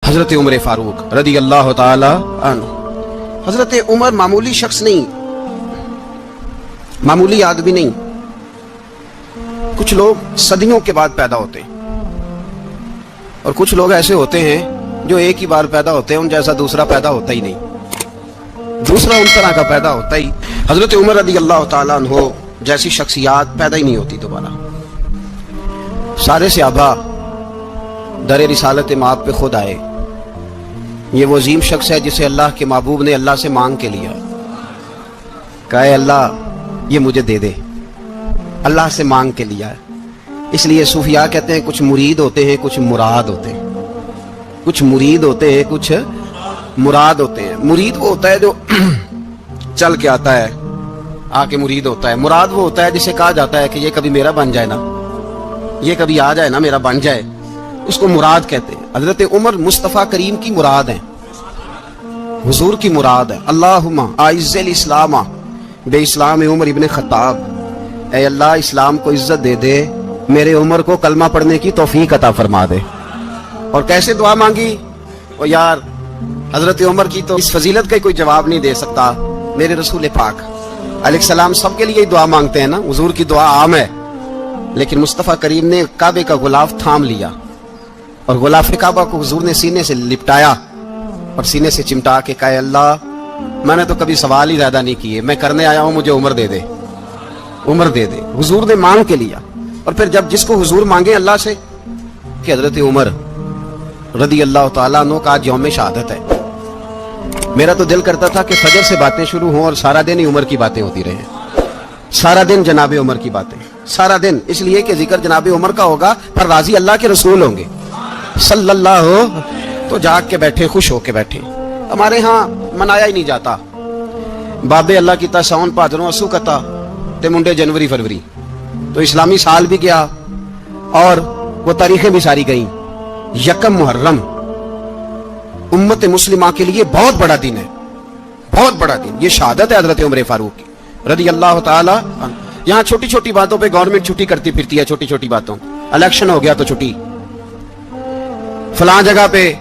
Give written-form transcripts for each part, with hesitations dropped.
حضرت عمر فاروق رضی اللہ تعالی عنہ. حضرت عمر معمولی شخص نہیں، معمولی آدمی نہیں. کچھ لوگ صدیوں کے بعد پیدا ہوتے ہیں اور کچھ لوگ ایسے ہوتے ہیں جو ایک ہی بار پیدا ہوتے ہیں، ان جیسا دوسرا پیدا ہوتا ہی نہیں، دوسرا ان طرح کا پیدا ہوتا ہی. حضرت عمر رضی اللہ تعالیٰ عنہ جیسی شخصیات پیدا ہی نہیں ہوتی دوبارہ. سارے صحابہ در رسالت مآب پہ خود آئے. یہ وہ عظیم شخص ہے جسے اللہ کے محبوب نے اللہ سے مانگ کے لیا، کہا اے اللہ یہ مجھے دے دے. اللہ سے مانگ کے لیا. اس لیے صوفیاء کہتے ہیں کچھ مرید ہوتے ہیں کچھ مراد ہوتے ہیں. کچھ مرید ہوتے ہیں کچھ مراد ہوتے ہیں. مرید وہ ہوتا ہے جو چل کے آتا ہے، آ کے مرید ہوتا ہے. مراد وہ ہوتا ہے جسے کہا جاتا ہے کہ یہ کبھی میرا بن جائے نا، یہ کبھی آ جائے نا، میرا بن جائے، اس کو مراد کہتے ہیں. حضرت عمر مصطفیٰ کریم کی مراد ہیں، حضور کی مراد ہے. اللہم اعز الاسلام بے اسلام عمر ابن خطاب. اے اللہ اسلام کو عزت دے دے، میرے عمر کو کلمہ پڑھنے کی توفیق عطا فرما دے. اور کیسے دعا مانگی؟ او یار حضرت عمر کی تو اس فضیلت کا کوئی جواب نہیں دے سکتا. میرے رسول پاک علیہ السلام سب کے لیے دعا مانگتے ہیں نا، حضور کی دعا عام ہے، لیکن مصطفیٰ کریم نے کعبے کا غلاف تھام لیا اور غلاف کعبہ کو حضور نے سینے سے لپٹایا اور سینے سے چمٹا کے کہا اللہ میں نے تو کبھی سوال ہی زیادہ نہیں کیے، میں کرنے آیا ہوں، مجھے عمر دے دے، عمر دے دے. حضور نے مانگ کے لیا. اور پھر جب جس کو حضور مانگے اللہ سے کہ حضرت عمر رضی اللہ تعالیٰ عنہ کا آج یوم شہادت ہے، میرا تو دل کرتا تھا کہ فجر سے باتیں شروع ہوں اور سارا دن ہی عمر کی باتیں ہوتی رہیں، سارا دن جناب عمر کی باتیں، سارا دن. اس لیے کہ ذکر جناب عمر کا ہوگا پر راضی اللہ کے رسول ہوں گے صلی اللہ ہو تو جاگ کے بیٹھے، خوش ہو کے بیٹھے. ہمارے ہاں منایا ہی نہیں جاتا. بابے اللہ کی تا ساون بھادروں اسو کتا تے منڈے جنوری فروری. تو اسلامی سال بھی گیا اور وہ تاریخیں بھی ساری گئیں. یکم محرم امت مسلمہ کے لیے بہت بڑا دن ہے، بہت بڑا دن. یہ شہادت ہے حضرت عمر فاروق کی رضی اللہ تعالی عنہ. یہاں چھوٹی چھوٹی باتوں پہ گورنمنٹ چھٹی کرتی پھرتی ہے، چھوٹی چھوٹی باتوں. الیکشن ہو گیا تو چھٹی، فلاں جگہ پہ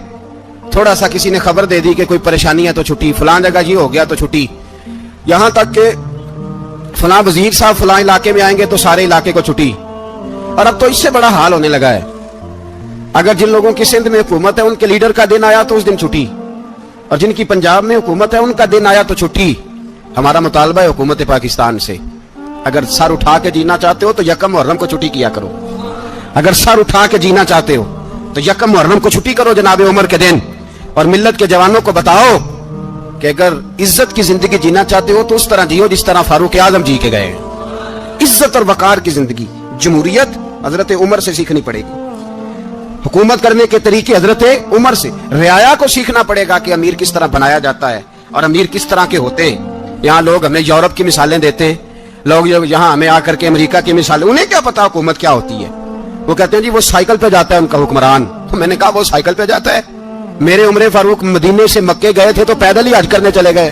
تھوڑا سا کسی نے خبر دے دی کہ کوئی پریشانی ہے تو چھٹی، فلاں جگہ یہ ہو گیا تو چھٹی. یہاں تک کہ فلاں وزیر صاحب فلاں علاقے میں آئیں گے تو سارے علاقے کو چھٹی. اور اب تو اس سے بڑا حال ہونے لگا ہے. اگر جن لوگوں کی سندھ میں حکومت ہے ان کے لیڈر کا دن آیا تو اس دن چھٹی، اور جن کی پنجاب میں حکومت ہے ان کا دن آیا تو چھٹی. ہمارا مطالبہ ہے حکومت پاکستان سے، اگر سر اٹھا کے جینا چاہتے ہو تو یکم محرم کو چھٹی کیا کرو. اگر سر اٹھا کے جینا چاہتے ہو تو یکم محرم کو چھٹی کرو جناب عمر کے دن. اور ملت کے جوانوں کو بتاؤ کہ اگر عزت کی زندگی جینا چاہتے ہو تو اس طرح جیو جس طرح فاروق اعظم جی کے گئے. عزت اور وقار کی زندگی، جمہوریت حضرت عمر سے سیکھنی پڑے گی. حکومت کرنے کے طریقے حضرت عمر سے. رعایا کو سیکھنا پڑے گا کہ امیر کس طرح بنایا جاتا ہے اور امیر کس طرح کے ہوتے ہیں. یہاں لوگ ہمیں یورپ کی مثالیں دیتے ہیں، لوگ یہاں ہمیں آ کر کے امریکہ کی مثالیں، انہیں کیا پتا حکومت کیا ہوتی ہے. وہ کہتے ہیں جی وہ سائیکل پہ جاتا ہے ان کا حکمران. میں نے کہا وہ سائیکل پہ جاتا ہے؟ میرے عمر فاروق مدینے سے مکے گئے تھے تو پیدل ہی حج کرنے چلے گئے،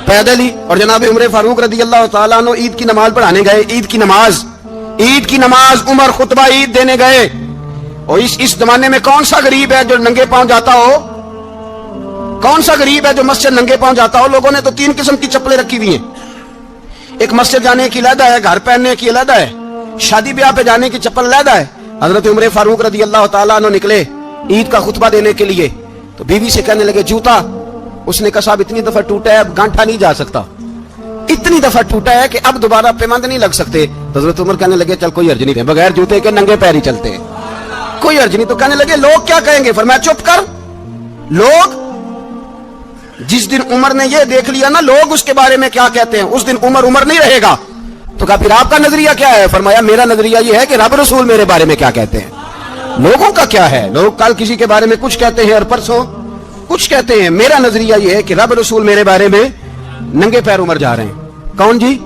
پیدل ہی. اور جناب عمر فاروق رضی اللہ تعالیٰ عنہ عید کی نماز پڑھانے گئے. عید کی نماز عمر خطبہ عید دینے گئے. اور اس زمانے میں کون سا غریب ہے جو ننگے پاؤں جاتا ہو؟ کون سا غریب ہے جو مسجد ننگے پاؤں جاتا ہو؟ لوگوں نے تو 3 قسم کی چپلیں رکھی ہوئی ہیں. ایک مسجد جانے کی علیحدہ ہے، گھر پہننے کی علیحدہ ہے، شادی بیاہ پہ جانے کی چپل علیحدہ ہے. حضرت عمر فاروق رضی اللہ تعالیٰ عنہ نکلے عید کا خطبہ دینے کے لیے تو بیوی سے کہنے لگے جوتا. اس نے کہا صاحب اتنی دفعہ ٹوٹا ہے اب گانٹھا نہیں جا سکتا، اتنی دفعہ ٹوٹا ہے کہ اب دوبارہ پیمند نہیں لگ سکتے. تو حضرت عمر کہنے لگے چل کوئی حرج نہیں ہے، بغیر جوتے کے ننگے پیر ہی چلتے ہیں، کوئی حرج نہیں. تو کہنے لگے لوگ کیا کہیں گے؟ فرمایا چپ کر. لوگ جس دن عمر نے یہ دیکھ لیا نا لوگ اس کے بارے میں کیا کہتے ہیں، اس دن عمر نہیں رہے گا. تو کہا پھر آپ کا نظریہ کیا ہے؟ فرمایا میرا نظریہ یہ ہے کہ رب رسول میرے بارے میں کیا کہتے ہیں. لوگوں کا کیا ہے؟ لوگ کل کسی کے بارے میں کچھ کہتے ہیں اور پرسوں کچھ کہتے ہیں. میرا نظریہ یہ ہے کہ رب رسول میرے بارے میں ننگے پیر عمر جا رہے ہیں. کون جی؟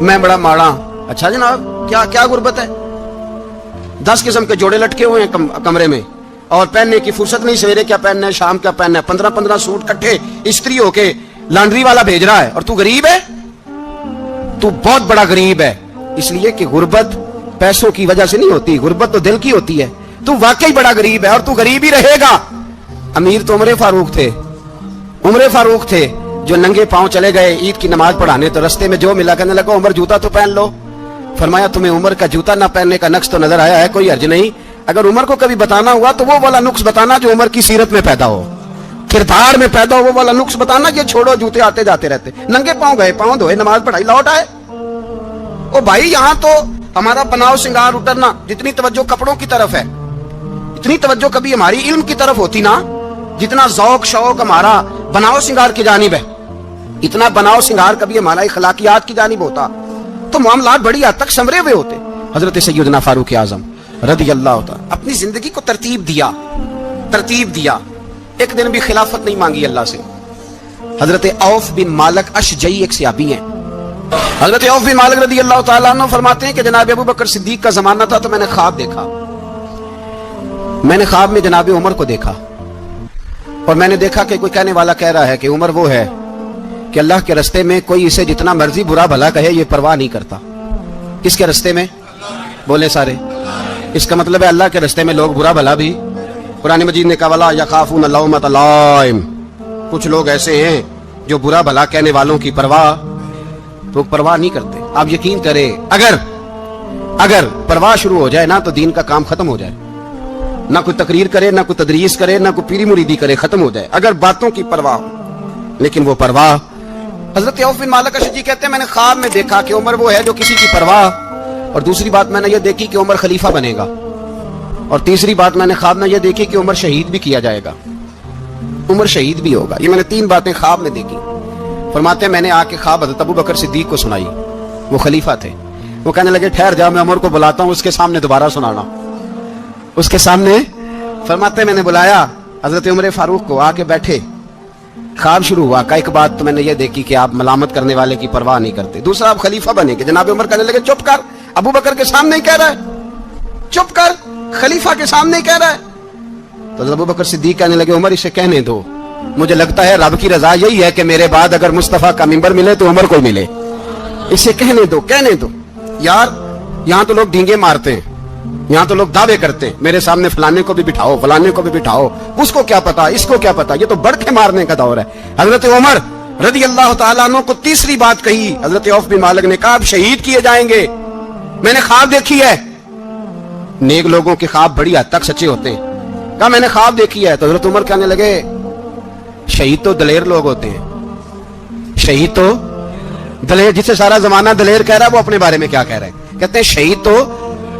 میں بڑا ماڑا. اچھا جناب کیا غربت ہے؟ 10 قسم کے جوڑے لٹکے ہوئے ہیں کمرے میں اور پہننے کی فرصت نہیں. سویرے کیا پہننا ہے، شام کیا پہننا ہے، 15 سوٹ کٹھے استری ہو کے لانڈری والا بھیج رہا ہے. اور تو غریب ہے، تو بہت بڑا غریب ہے. اس لیے کہ غربت پیسوں کی وجہ سے نہیں ہوتی، غربت تو دل کی ہوتی ہے. تو واقعی بڑا غریب ہے اور تو غریب ہی رہے گا. امیر تو عمر فاروق تھے، عمر فاروق تھے جو ننگے پاؤں چلے گئے عید کی نماز پڑھانے، تو رستے میں جو ملا کہنے لگا عمر جوتا تو پہن لو. فرمایا تمہیں عمر کا جوتا نہ پہننے کا نقص تو نظر آیا ہے، کوئی حرج نہیں. اگر عمر کو کبھی بتانا ہوا تو وہ والا نقص بتانا جو عمر کی سیرت میں پیدا ہو، کردار میں پیدا ہو، وہ والا نقص بتانا. یہ چھوڑو جوتے آتے جاتے رہتے، ننگے پاؤں گئے، پاؤں دھوئے، نماز پڑھائی، لوٹ آئے. او بھائی یہاں تو ہمارا بناؤ سنگار اترنا، جتنی توجہ کپڑوں کی طرف ہے اتنی توجہ کبھی ہماری علم کی طرف ہوتی نا، جتنا ذوق شوق ہمارا بناؤ سنگار کی جانب ہے، اتنا بناؤ سنگار کبھی ہمارا اخلاقیات کی جانب ہوتا تو معاملات بڑی حد تک سنورے ہوئے ہوتے. حضرت سیدنا فاروق اعظم رضی اللہ تعالی اپنی زندگی کو ترتیب دیا. ایک دن بھی خلافت نہیں مانگی اللہ سے. حضرت عوف بن مالک اشجعی ایک صحابی ہیں. حضرت عوف بن مالک رضی اللہ تعالیٰ عنہ فرماتے ہیں کہ جناب ابو بکر صدیق کا زمانہ تھا تو میں نے خواب دیکھا. میں نے خواب میں جناب عمر کو دیکھا اور میں نے دیکھا کہ کوئی کہنے والا کہہ رہا ہے کہ عمر وہ ہے کہ اللہ کے رستے میں کوئی اسے جتنا مرضی برا بھلا کہے یہ پرواہ نہیں کرتا. کس کے رستے میں؟ بولے سارے. اس کا مطلب ہے اللہ کے رستے میں لوگ برا بھلا بھی. قرآن مجید نے کہا وَلَا يَخَافُونَ لَوْمَةَ لَائِمٍ. کچھ لوگ ایسے ہیں جو برا بھلا کہنے والوں کی پرواہ نہیں کرتے. آپ یقین کریں اگر پرواہ شروع ہو جائے نا تو دین کا کام ختم ہو جائے. نہ کوئی تقریر کرے، نہ کوئی تدریس کرے، نہ کوئی پیری مریدی کرے، ختم ہو جائے اگر باتوں کی پرواہ ہو. لیکن وہ پرواہ، حضرت عوف بن مالک اشجعی کہتے ہیں میں نے خواب میں دیکھا کہ عمر وہ ہے جو کسی کی پرواہ. اور دوسری بات میں نے یہ دیکھی کہ عمر خلیفہ بنے گا. اور تیسری بات میں نے خواب میں یہ دیکھی کہ عمر شہید بھی کیا جائے گا، عمر شہید بھی ہوگا. یہ میں نے 3 باتیں خواب میں دیکھی. فرماتے ہیں میں نے آ کے خواب حضرت ابو بکر صدیق کو سنائی. وہ خلیفہ تھے. وہ کہنے لگے ٹھہر جا، میں عمر کو بلاتا ہوں، اس کے سامنے دوبارہ سنانا. اس کے سامنے فرماتے ہیں میں نے بلایا حضرت عمر فاروق کو، آ کے بیٹھے. خواب شروع ہوا کہ ایک بات تو میں نے یہ دیکھی کہ آپ ملامت کرنے والے کی پرواہ نہیں کرتے. دوسرا آپ خلیفہ بنے کہ جناب عمر کہنے لگے چپ کر، ابو بکر کے سامنے ہی کہہ رہا ہے، چپ کر، خلیفہ کے سامنے ہی کہہ رہا ہے. تو ابو بکر صدیق کہنے لگے عمر اسے کہنے دو، مجھے لگتا ہے رب کی رضا یہی ہے کہ میرے بعد اگر مصطفیٰ کا منبر ملے تو عمر کو ملے. اسے کہنے دو. یار یہاں تو لوگ ڈینگے مارتے ہیں، یہاں تو لوگ دعوے کرتے ہیں میرے سامنے فلانے کو بھی بٹھاؤ، فلانے کو بھی بٹھاؤ، اس کو کیا پتا، اس کو کیا پتا. یہ تو بڑھ کے مارنے کا دور ہے. حضرت عمر رضی اللہ تعالیٰ عنہ کو تیسری بات کہی. حضرت عوف بن مالک نے کہا آپ شہید کیے جائیں گے، میں نے خواب دیکھی ہے. نیک لوگوں کے خواب بڑی حد تک سچے ہوتے ہیں. کہا میں نے خواب دیکھی ہے. تو حضرت عمر کہنے لگے شہید تو دلیر لوگ ہوتے ہیں، شہید تو دلیر، جسے سارا زمانہ دلیر کہہ رہا ہے وہ اپنے بارے میں کیا کہہ رہا ہے؟ کہتے ہیں شہید تو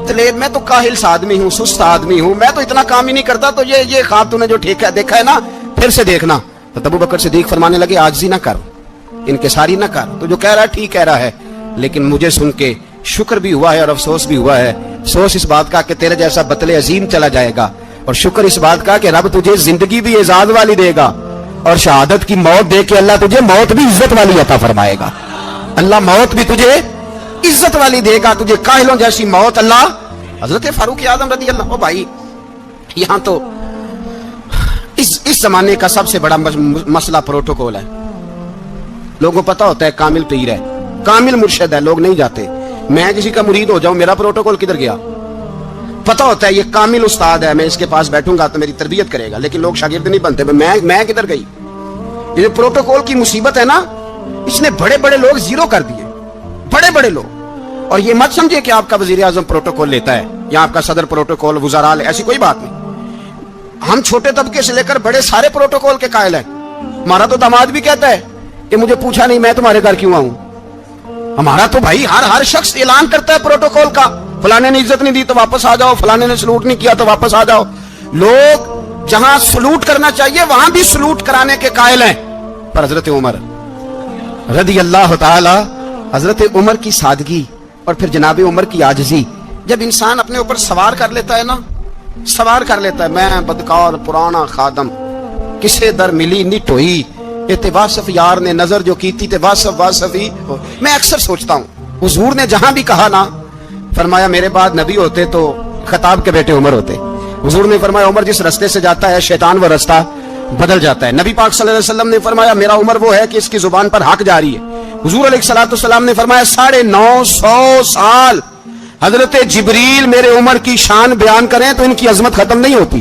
دلیر، میں تو کاہل سا آدمی ہوں، سست آدمی ہوں، میں تو اتنا کام ہی نہیں کرتا. تو یہ خواب تو نے جو دیکھا ہے نا پھر سے دیکھنا. تو ابو بکر صدیق فرمانے لگے عاجزی نہ کر، انکساری نہ کر، تو جو کہہ رہا ہے ٹھیک کہہ رہا ہے، لیکن مجھے سن کے شکر بھی ہوا ہے اور افسوس بھی ہوا ہے. افسوس اس بات کا کہ تیرے جیسا بطل عظیم چلا جائے گا، اور شکر اس بات کا کہ رب تجھے زندگی بھی اعزاز والی دے گا، اور شہادت کی موت دے کے اللہ تجھے موت بھی عزت والی عطا فرمائے گا. اللہ موت بھی تجھے عزت والی دے گا، تجھے کاہلوں جیسی موت اللہ. حضرت فاروق اعظم رضی اللہ. بھائی یہاں تو اس زمانے کا سب سے بڑا مسئلہ پروٹوکول ہے. لوگوں کو پتا ہوتا ہے کامل پیر ہے، کامل مرشد ہے، لوگ نہیں جاتے. میں کسی کا مرید ہو جاؤں میرا پروٹوکول کدھر گیا؟ پتا ہوتا ہے یہ کامل استاد ہے، میں اس کے پاس بیٹھوں گا تو میری تربیت کرے گا، لیکن لوگ شاگرد نہیں بنتے. میں کدھر گئی؟ یہ جو پروٹوکول کی مصیبت ہے نا، اس نے بڑے بڑے لوگ زیرو کر دیے، بڑے بڑے لوگ. اور یہ مت سمجھے کہ آپ کا وزیر اعظم پروٹوکول لیتا ہے یا آپ کا صدر پروٹوکول، وزراء، ایسی کوئی بات نہیں. ہم چھوٹے طبقے سے لے کر بڑے سارے پروٹوکول کے قائل ہیں. ہمارا تو داماد بھی کہتا ہے کہ مجھے پوچھا نہیں میں تمہارے گھر کیوں آؤں. ہمارا تو بھائی ہر شخص اعلان کرتا ہے پروٹوکول کا، فلانے نے عزت نہیں دی تو واپس آ جاؤ، فلانے نے سلوٹ نہیں کیا تو واپس آ جاؤ. لوگ جہاں سلوٹ کرنا چاہیے وہاں بھی سلوٹ کرانے کے قائل ہیں. پر حضرت عمر رضی اللہ تعالی، حضرت عمر کی سادگی اور پھر جناب عمر کی عاجزی، جب انسان اپنے اوپر سوار کر لیتا ہے نا، سوار کر لیتا ہے، میں بدکار پرانا خادم، کسے در ملی نٹ ہوئی، تے واصف یار نے نظر جو کی تھی تے واصف ہی. میں اکثر سوچتا ہوں حضور نے جہاں بھی کہا نا، فرمایا میرے بعد نبی ہوتے تو خطاب کے بیٹے عمر ہوتے. حضور نے فرمایا عمر جس رستے سے جاتا ہے شیطان وہ رستہ بدل جاتا ہے. نبی پاک صلی اللہ علیہ وسلم نے فرمایا میرا عمر وہ ہے کہ اس کی زبان پر حق جاری ہے. حضور علیہ الصلوۃ والسلام نے فرمایا 950 سال حضرت جبریل میرے عمر کی شان بیان کریں تو ان کی عظمت ختم نہیں ہوتی.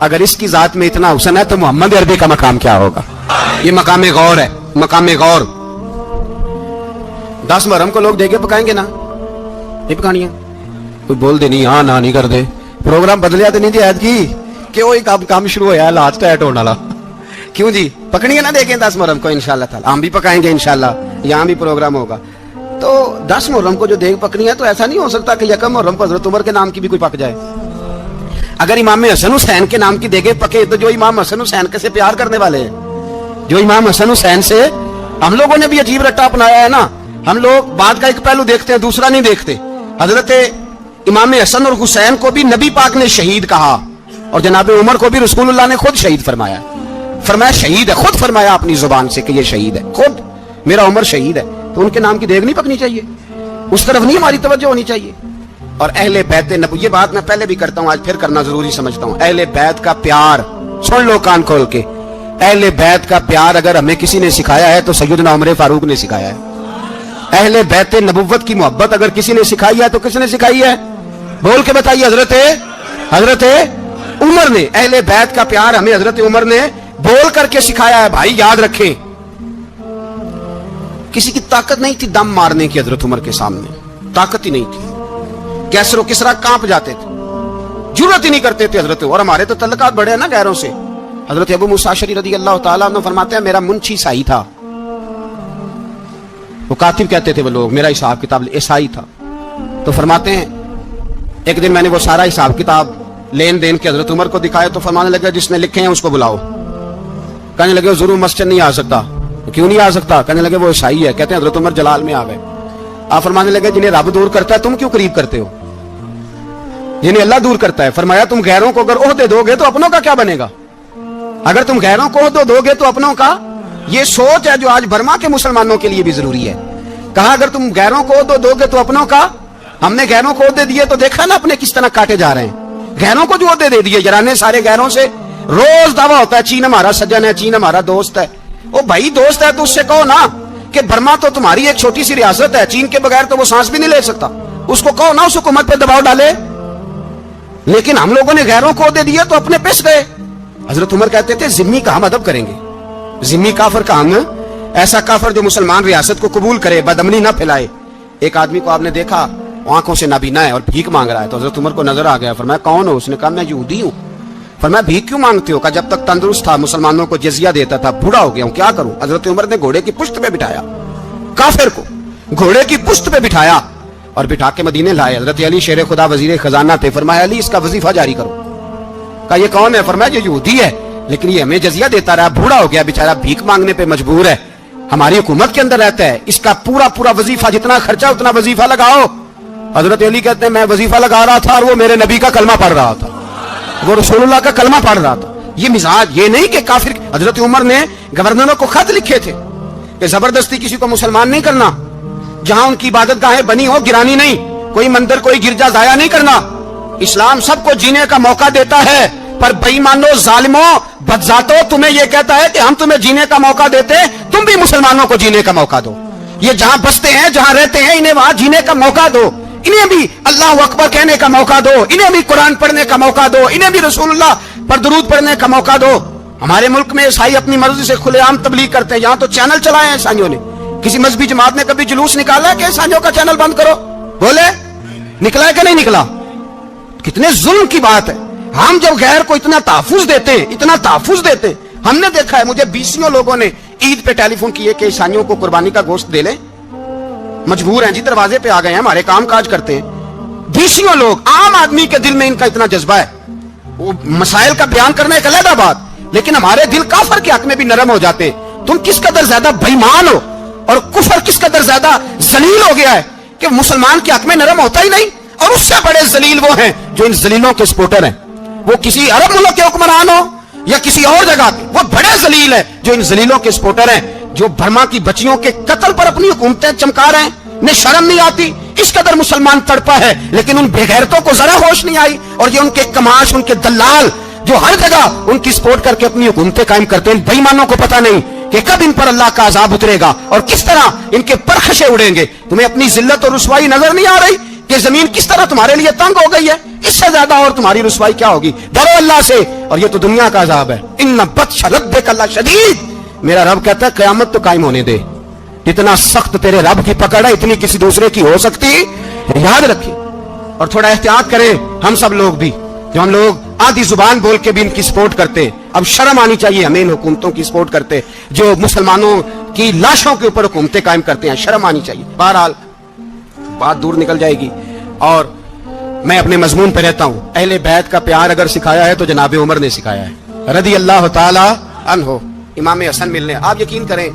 اگر اس کی ذات میں اتنا حسن ہے تو محمد عربی کا مقام کیا ہوگا؟ یہ مقام غور ہے، مقام غور. 10 محرم کو لوگ دیگے پکائیں گے نا؟ نہیں پکانی ہے؟ کوئی بول دے نہیں، ہاں نہ نہیں کر دے. پروگرام بدلیا تو نہیں جی عید کی کہ وہی کام شروع ہوا ہے لاسٹ ایٹ ہونے والا. کیوں جی؟ پکڑی ہے نا دیکھیں 10 محرم کو انشاءاللہ تعالی. ہم بھی پکائیں گے انشاءاللہ، یہاں بھی پروگرام ہوگا. تو 10 محرم کو جو دیگ پکنی ہے تو ایسا نہیں ہو سکتا کہ یکم محرم کو حضرت عمر کے نام کی بھی کوئی پک جائے. اگر امام حسن حسین کے نام کی دیگیں پکے تو جو امام حسن حسین سے پیار کرنے والے ہیں، جو امام حسن حسین سے، ہم لوگوں نے بھی عجیب رٹا اپنایا ہے نا. ہم لوگ بات کا ایک پہلو دیکھتے ہیں، دوسرا نہیں دیکھتے. حضرت امام حسن اور حسین کو بھی نبی پاک نے شہید کہا، اور جناب عمر کو بھی رسول اللہ نے خود شہید فرمایا. فرمایا شہید ہے، خود فرمایا اپنی زبان سے کہ یہ شہید ہے، خود میرا عمر شہید ہے. تو ان کے نام کی دیگ نہیں پکنی چاہیے، اس طرف نہیں ہماری توجہ ہونی چاہیے. اور اہل بیت نبوی، یہ بات میں پہلے بھی کرتا ہوں، آج پھر کرنا ضروری سمجھتا ہوں. اہل بیت کا پیار سن لو کان کھول کے. اہل بیت کا پیار اگر ہمیں کسی نے سکھایا ہے تو سیدنا عمر فاروق نے سکھایا ہے. اہل بیت نبوت کی محبت اگر کسی نے سکھائی ہے تو کس نے سکھائی ہے؟ بول کے بتائیے. حضرت عمر نے. اہل بیت کا پیار ہمیں حضرت عمر نے بول کر کے سکھایا ہے. بھائی یاد رکھیں، کسی کی طاقت نہیں تھی دم مارنے کی حضرت عمر کے سامنے، طاقت ہی نہیں تھی. کیسر و کسرا کانپ جاتے تھے، جرأت ہی نہیں کرتے تھے حضرت. اور ہمارے تو تعلقات بڑے ہیں نا غیروں سے. حضرت ابو موسیٰ اشعری رضی اللہ تعالیٰ عنہ فرماتے ہیں میرا منشی عیسائی تھا. وہ کاتب کہتے تھے وہ لوگ، میرا حساب کتاب عیسائی تھا. تو فرماتے ہیں ایک دن میں نے وہ سارا حساب کتاب لین دین کے حضرت عمر کو دکھایا تو فرمانے لگے جس نے لکھے ہیں اس کو بلاؤ. کہنے لگے ضرور مسجد نہیں آ سکتا. کیوں نہیں آ سکتا؟ کہنے لگے وہ عیسائی ہے. کہتے ہیں حضرت عمر جلال میں آ گئے. آپ فرمانے لگے جنہیں رب دور کرتا ہے تم کیوں قریب کرتے ہو؟ جنہیں اللہ دور کرتا ہے. فرمایا تم غیروں کو اگر عہدے دو گے تو اپنوں کا کیا بنے گا؟ اگر تم غیروں کو عہدے دو گے تو اپنوں کا. یہ سوچ ہے جو آج برما کے مسلمانوں کے لیے بھی ضروری ہے. کہا اگر تم غیروں کو عہدے دو گے تو اپنوں کا. ہم نے غیروں کو عہدے دیے تو دیکھا نا اپنے کس طرح کاٹے جا رہے ہیں. غیروں کو جو عہدے دے دیے جرانے سارے غیروں سے. روز دعویٰ ہوتا ہے چین ہمارا سجن ہے، چین ہمارا دوست ہے. او بھائی دوست ہے تو اس سے کہو نا کہ برما تو تمہاری ایک چھوٹی سی ریاست ہے، چین کے بغیر تو وہ سانس بھی نہیں لے سکتا. اس کو کہو نا اس حکومت پہ دباؤ ڈالے. لیکن ہم لوگوں نے غیروں کو عہدے دیے تو اپنے پس گئے. حضرت عمر کہتے تھے ذمہ کا ہم ادب کریں گے، ذمہ کافر کا ہم، ایسا کافر جو مسلمان ریاست کو قبول کرے، بدامنی نہ پھیلائے. ایک آدمی کو آپ نے دیکھا آنکھوں سے نابینا ہے اور بھیک مانگ رہا ہے. تو حضرت عمر کو نظر آ گیا. فرمایا کون ہو؟ اس نے کہا میں یہودی ہوں. فرمایا بھیک کیوں مانگتے ہو؟ کہا جب تک تندرست تھا مسلمانوں کو جزیہ دیتا تھا، بوڑھا ہو گیا ہوں کیا کروں. حضرت عمر نے گھوڑے کی پشت پہ بٹھایا، کافر کو گھوڑے کی پشت پہ بٹھایا اور بٹھا کے مدینے لائے. حضرت علی شیر خدا وزیر خزانہ تھے. فرمایا علی اس کا وظیفہ جاری کرو. کہا یہ کون ہے؟ فرمایا یہ یہودی ہے لیکن یہ ہمیں جزیہ دیتا رہا، بوڑھا ہو گیا بیچارہ، بھیک مانگنے پہ مجبور ہے، ہماری حکومت کے اندر رہتا ہے، اس کا پورا وظیفہ جتنا خرچہ اتنا وظیفہ لگاؤ. حضرت علی کہتے ہیں میں وظیفہ لگا رہا تھا اور وہ میرے نبی کا کلمہ پڑھ رہا تھا، وہ رسول اللہ کا کلمہ پڑھ رہا تھا. یہ مزاج، یہ نہیں کہ کافر. حضرت عمر نے گورنروں کو خط لکھے تھے کہ زبردستی کسی کو مسلمان نہیں کرنا، جہاں ان کی عبادت گاہیں بنی ہو گرانی نہیں، کوئی مندر کوئی گرجا ضائع نہیں کرنا. اسلام سب کو جینے کا موقع دیتا ہے، پر بے ایمانوں ظالموں بدذاتوں تمہیں یہ کہتا ہے کہ ہم تمہیں جینے کا موقع دیتے، تم بھی مسلمانوں کو جینے کا موقع دو. یہ جہاں بستے ہیں جہاں رہتے ہیں انہیں وہاں جینے کا موقع دو، انہیں بھی اللہ اکبر کہنے کا موقع دو، انہیں بھی قرآن پڑھنے کا موقع دو، انہیں بھی رسول اللہ پر درود پڑھنے کا موقع دو. ہمارے ملک میں عیسائی اپنی مرضی سے کھلے عام تبلیغ کرتے ہیں. یہاں تو چینل چلائے ہیں عیسائیوں نے. کسی مذہبی جماعت نے کبھی جلوس نکالا ہے کہ عیسائیوں کا چینل بند کرو؟ بولے نکلا ہے کہ نہیں نکلا؟ کتنے ظلم کی بات ہے. ہم جب غیر کو اتنا تحفظ دیتے ہیں، اتنا تحفظ دیتے ہیں. ہم نے دیکھا ہے، مجھے 20 لوگوں نے عید پہ ٹیلی فون کیے کہ عیسائیوں کو قربانی کا گوشت دے لیں، مجبور ہیں جی، دروازے پہ آ گئے ہیں، ہمارے کام کاج کرتے ہیں. 20 لوگ، عام آدمی کے دل میں ان کا اتنا جذبہ ہے. وہ مسائل کا بیان کرنے ایک علیحدہ بات، لیکن ہمارے دل کافر کے حق میں بھی نرم ہو جاتے ہیں. تم کس قدر زیادہ بےایمان ہو اور کفر کس قدر زیادہ ذلیل ہو گیا ہے کہ مسلمان کے حق میں نرم ہوتا ہی نہیں. اور اس سے بڑے ذلیل وہ ہیں جو ان ذلیلوں کے سپورٹر ہیں. وہ کسی عرب ملک کے حکمران ہو یا کسی اور جگہ کے، وہ بڑے ذلیل ہیں جو ان ذلیلوں کے سپورٹر ہیں، جو برما کی بچیوں کے قتل پر اپنی حکومتیں چمکا رہے ہیں. انہیں شرم نہیں آتی. اس قدر مسلمان تڑپا ہے لیکن ان بے غیرتوں کو ذرا ہوش نہیں آئی. اور یہ ان کے کماش، ان کے دلال جو ہر جگہ ان کی سپورٹ کر کے اپنی حکومتیں قائم کرتے ہیں، بے ایمانوں کو پتہ نہیں کہ کب ان پر اللہ کا عذاب اترے گا اور کس طرح ان کے پرخشے اڑیں گے. تمہیں اپنی ذلت اور رسوائی نظر نہیں آ رہی کہ زمین کس طرح تمہارے لیے تنگ ہو گئی ہے، اس سے زیادہ اور تمہاری رسوائی کیا ہوگی؟ ڈرو اللہ سے، اور یہ تو دنیا کا عذاب ہے۔ ان بطش ربک لشدید، میرا رب کہتا ہے قیامت تو قائم ہونے دے، اتنا سخت تیرے رب کی پکڑ ہے اتنی کسی دوسرے کی ہو سکتی؟ یاد رکھیں اور تھوڑا احتیاط کریں ہم سب لوگ بھی، جو ہم لوگ آدھی زبان بول کے بھی ان کی سپورٹ کرتے، اب شرم آنی چاہیے ہمیں ان حکومتوں کی سپورٹ کرتے جو مسلمانوں کی لاشوں کے اوپر حکومتیں قائم کرتے ہیں، شرم آنی چاہیے۔ بہرحال بات دور نکل جائے گی، اور میں اپنے مضمون پہ رہتا ہوں۔ اہل بیت کا پیار اگر سکھایا ہے تو جناب عمر نے سکھایا ہے رضی اللہ تعالی عنہ، امام حسن ملنے۔ آپ یقین کریں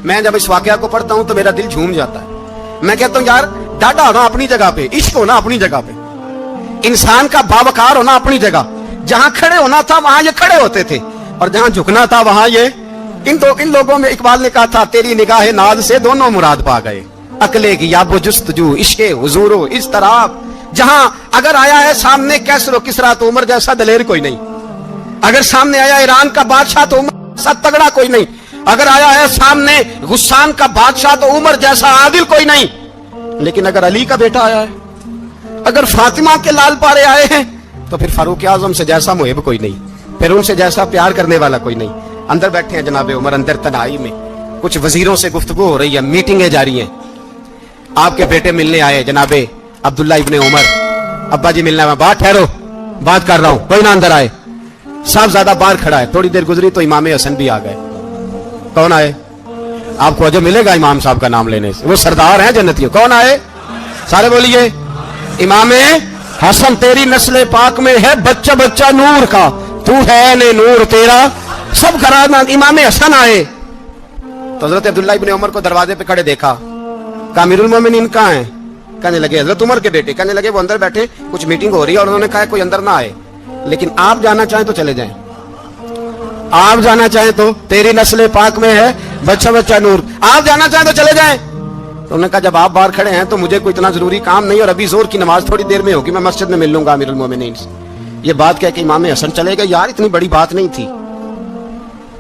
میں جب اس واقعہ کو پڑھتا ہوں تو میرا دل جھوم جاتا ہے، میں کہتا ہوں یار ڈاڈا ہونا اپنی جگہ پہ، عشق ہونا اپنی جگہ پہ، انسان کا باوقار ہونا اپنی جگہ، جہاں کھڑے ہونا تھا وہاں یہ کھڑے ہوتے تھے، اور جہاں جھکنا تھا وہاں یہ ان لوگوں میں اقبال نے کہا تھا تیری نگاہ ناز سے دونوں مراد پا گئے، عقلے کی یاب و جستجو، عشق حضور و اضطراب، جہاں اگر آیا ہے سامنے کیسر و کسرا تو عمر جیسا دلیر کوئی نہیں، اگر سامنے آیا ایران کا بادشاہ تو عمر جیسا تگڑا کوئی نہیں، اگر آیا ہے سامنے غسان کا بادشاہ تو عمر جیسا عادل کوئی نہیں، لیکن اگر علی کا بیٹا آیا ہے، اگر فاطمہ کے لال پارے آئے ہیں تو پھر فاروق اعظم سے جیسا محب کوئی نہیں، پھر ان سے جیسا پیار کرنے والا کوئی نہیں۔ اندر بیٹھے ہیں جناب عمر، اندر تنہائی میں کچھ وزیروں سے گفتگو ہو رہی ہے، میٹنگیں جاری ہیں، آپ کے بیٹے ملنے آئے جناب عبداللہ ابن عمر، ابا جی ملنا ہے، بات ٹھہرو بات کر رہا ہوں، کوئی نہ اندر آئے، صاحب زیادہ باہر کھڑا ہے۔ تھوڑی دیر گزری تو امام حسن بھی آ گئے۔ کون آئے؟ آپ کو اجر ملے گا امام صاحب کا نام لینے سے، وہ سردار ہیں جنتیوں۔ کون آئے؟ سارے بولیے امام حسن، تیری نسل پاک میں ہے بچہ بچہ نور کا، تو ہے نے نور تیرا سب گھرانہ۔ امام حسن آئے تو حضرت عبداللہ ابن عمر کو دروازے پہ کھڑے دیکھا، کہا امیر المومنین کہاں ہیں؟ کہنے لگے حضرت عمر کے بیٹے، کہنے لگے وہ اندر بیٹھے، کچھ میٹنگ ہو رہی ہے، اور انہوں نے کہا کوئی اندر نہ آئے، لیکن آپ جانا چاہیں تو چلے جائیں، آپ جانا چاہیں تو، تیری نسل پاک میں ہے بچہ بچہ نور، آپ جانا چاہیں تو چلے جائیں۔ تو انہوں نے کہا جب آپ باہر کھڑے ہیں تو مجھے کوئی اتنا ضروری کام نہیں، اور ابھی زور کی نماز تھوڑی دیر میں ہوگی، میں مسجد میں مل لوں گا امیر المومنین سے۔ یہ بات کہہ کے امام حسن چلے گئے۔ یار اتنی بڑی بات نہیں تھی،